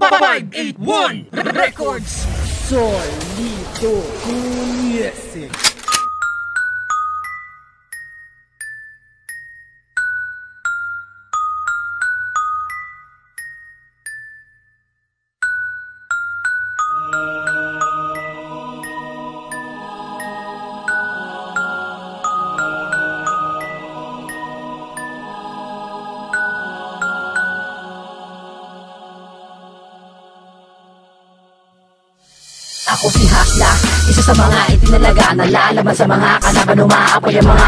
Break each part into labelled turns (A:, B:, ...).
A: 581 Records.
B: Solito Music.
C: Ako si Hasla, isa sa mga itinalaga na lalaman sa mga kalaban. Umaapoy ang mga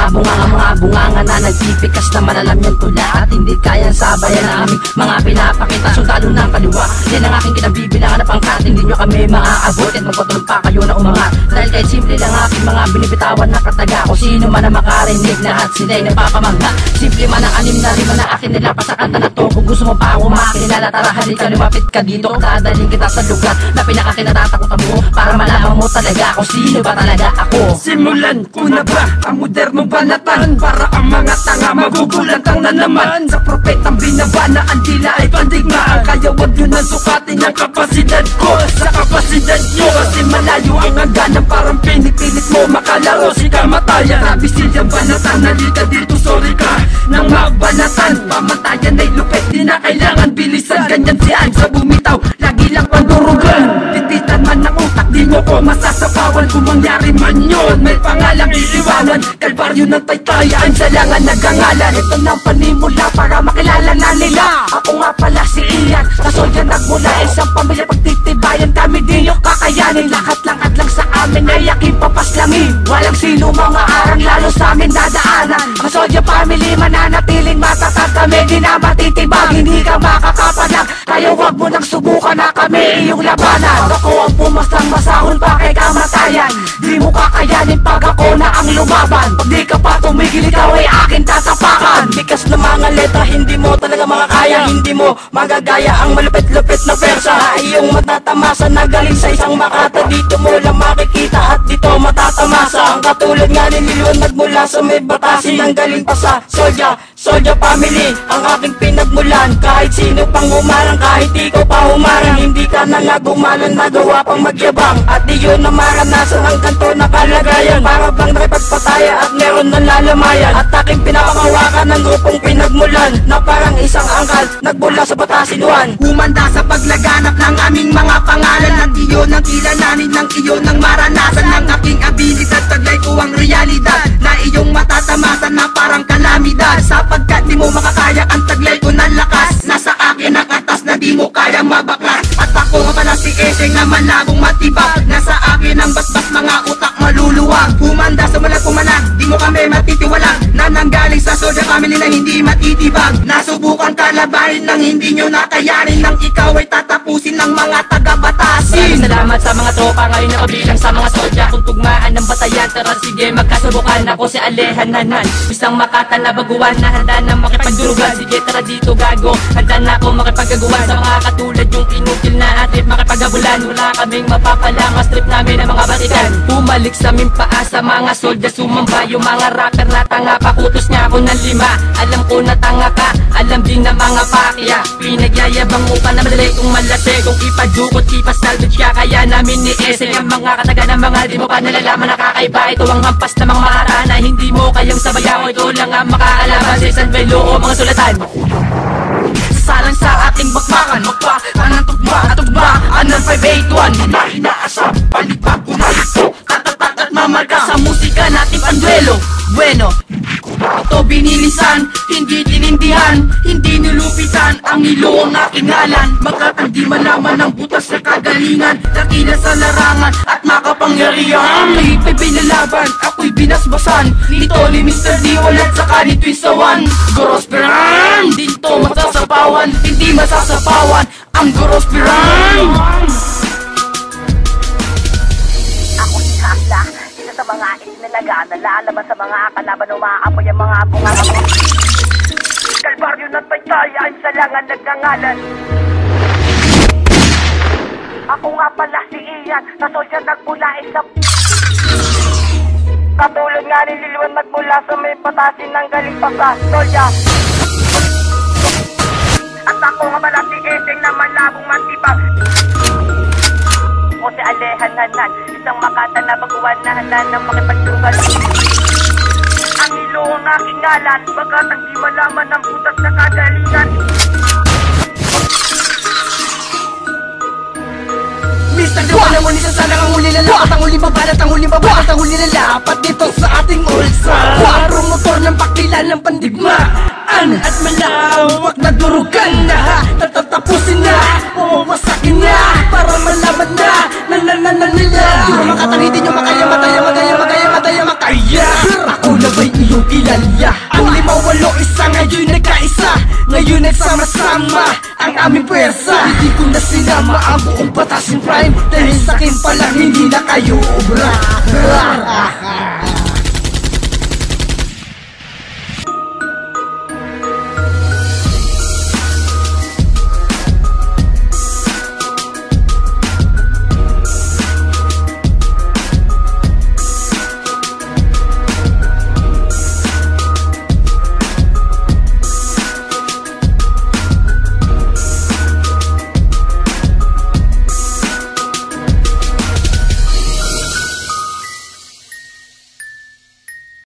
C: bunganga na nagpipikas na malalam yung tula at hindi kayang sabayan na aming mga pinapakita. Sundalo ng kaliwa, yan ang aking kinabibilangan na pangkat. Hindi nyo kami maaabot at magpatulog pa kayo na umangat. Dahil kahit simple lang aking mga binibitawan na kataga. Kung sino man ang makarinig, lahat sila'y napapamangha. Simple man ang anim na rima na akin nila pa sa kanta na to. Kung gusto mo pa ako makilala, tara halika lumapit ka dito. Dadaling kita sa lugar na pinakakinatatakutan mo, para malaman mo talaga kung sino ba talaga ako.
A: Simulan ko na ba ang modernong banatan, para ang mga tanga magugulantang na naman. Sa propetang binaba na ang tila ay pandigmaan, kaya wag nyo nang sukatin ang kapasidad ko sa kapasidad nyo. Kasi malayo ang hangganan, parang pinipilit mo makalaro si kamatayan. Sabi silang banatan, halika dito, sorry ka nang mabanatan. Pamatayan ay lupit, di na kailangan bilisan. Ganyan siyan sa bumitaw, lagi lang pandurugan. Tititan man ang utak, di mo ko masasapawan. Kung mangyari man yun, may pangalang iiwanan. Kalbaryo ng Taytayaan, salangan nagangalan. Ito ng panimula para makilala na nila. Ako nga pala si Ian, kasolya nagmula isang pamilya pagtitibayan. Kami di nyo kakayanin, lahat lang at lang sa amin ay aking papaslangin. Walang sino mga arang lalo sa amin dadaanan. Kasolya family, mananatiling matatag kami, di na matitibag. Hindi ka makakapalag, kaya wag mo nang subukan na kami iyong labanan. Ako ang pumaslang masahol pa kay kamatayan. Di mo kakayanin pag ako na ang lumaban. Pag di ka pa tumigil, ikaw ay akin tatapakan. Bikas na mga letra, hindi mo talaga makakaya. Hindi mo magagaya ang malupit-lupit na versa. Iyong matatamasa na galing sa isang makata. Dito mo lang makikita at dito matatamasa. Ang katulad nga ni Lilwan nagmula sa may batasin, ang galing pa sa Soldier family, ang aking pinagmulan. Kahit sino pang humarang, kahit ikaw pa humarang, hindi ka na nga gumalan, nagawa pang magyabang. At di yun na maranasan ang ganto na kalagayan. Para bang nakipagpataya at meron ng lalamayan. At aking pinapakawakan ng grupong pinagmulan, na parang isang angkal nagmula sa Batasinwan. Humanda sa paglaganap ng aming mga pangalan, at iyon ang kilalanin ng iyon ang maranasan. Ng aking abilidad, taglay ko ang realidad na iyong matatamasan na parang kalamidad. Sapagkat di mo makakaya ang taglay ko ng lakas. Nasa akin ang atas na di mo kaya mabaklas. At ako nga pala si Eseng na malabong matibag. Nasa akin ang basbas, mga utak maluluwag. Humanda sa malat pumanag, di mo kami matitiwalag. Na nanggaling sa Soldier family na hindi matitibag. Nasubukan kalabahin nang hindi nyo nakayanin, nang ikaw ay tatapusin ng mga taga-Batasin.
C: Salamat sa mga tropa ngayon na kabilang sa mga soldier. Kung tugmaan ng batayan, tara sige magkasubukan. Ako si Alehan Nanan, isang makata na baguhan, na handa na makipagdurugan. Sige tara dito gago, handa na ako makipagagawan sa mga katulad yung inutil na atrip makipagabulan. Wala kaming mapapalang, strip namin ang mga batikan. Bumalik sa aming paa sa mga soldier, sumamba yung mga rapper na tanga. Pakutos niya ako ng 5, alam ko na tanga ka, alam din na mga pakya. Pinagyayabang mo pa na madali kung malate. Kung ipadukot, ipasalvage ka, kaya namin ni Eseng ang mga kataga ng mga di mo pa nalalaman. Nakakaiba, ito ang hampas ng mga makata na hindi mo kayang sabayaw. Ito lang ang makaalaman sa isang velo o mga sulatan. Salang sa ating bakbakan, magpakan ng tugmaan ng 581. Hindi na inaasam, palibago na ito, katatak at mamarka. Sa musika natin panduelo, bueno, ito binilisan, hindi tinindihan, hindi nilupitan. Ang ilo ang aking ngalan, magkatang di malaman ang butas na kagalingan. Dakila sa larangan at makapangyarihan. May pinalaban, ako'y binasbasan nito ni Mr. Diwan at saka ni Twisawan. Gorospiran, dito masasapawan, hindi masasapawan ang Gorospiran. Ako si Hasla, isa sa mga itinalaga na lalaban sa mga kalaban. Umaapoy ang mga bunganga. Kalbaryo ng Taytayaan, salangan nagngangalan. Ako nga pala si Ian, na soldier nagmula isang katulad nga ni Lilwan nagmula sa may Batasin, ng galing pa sa Soldier. At ako nga pala si Eseng na malabong matibang. Ako si Alehan-hanan, isang makata na baguhan na handa ng makipagtunggal. Ang ilo ang aking ngalan, bagat ang di malaman ng putas na kagalingan.
A: Mr. Dewan ang muli sa salang ang huli lalapat, ang huling babalat, ang huling babalat, ang huling lalapat dito sa ating ulsa. Promotor ng pakilan ng pandigmaan at malawak na durugan na tatatapusin na, wawasakin na para malaman na nila. Di mo makatangitin yung makaya. Ako na ba'y iyong kilala? Ang 5-8 ngayon nagkaisa, ngayon nagsama-sama ang aming pwersa. Hindi ko na sinama ang buong batas ng crime, dahil sa'kin palang hindi na kayo obra.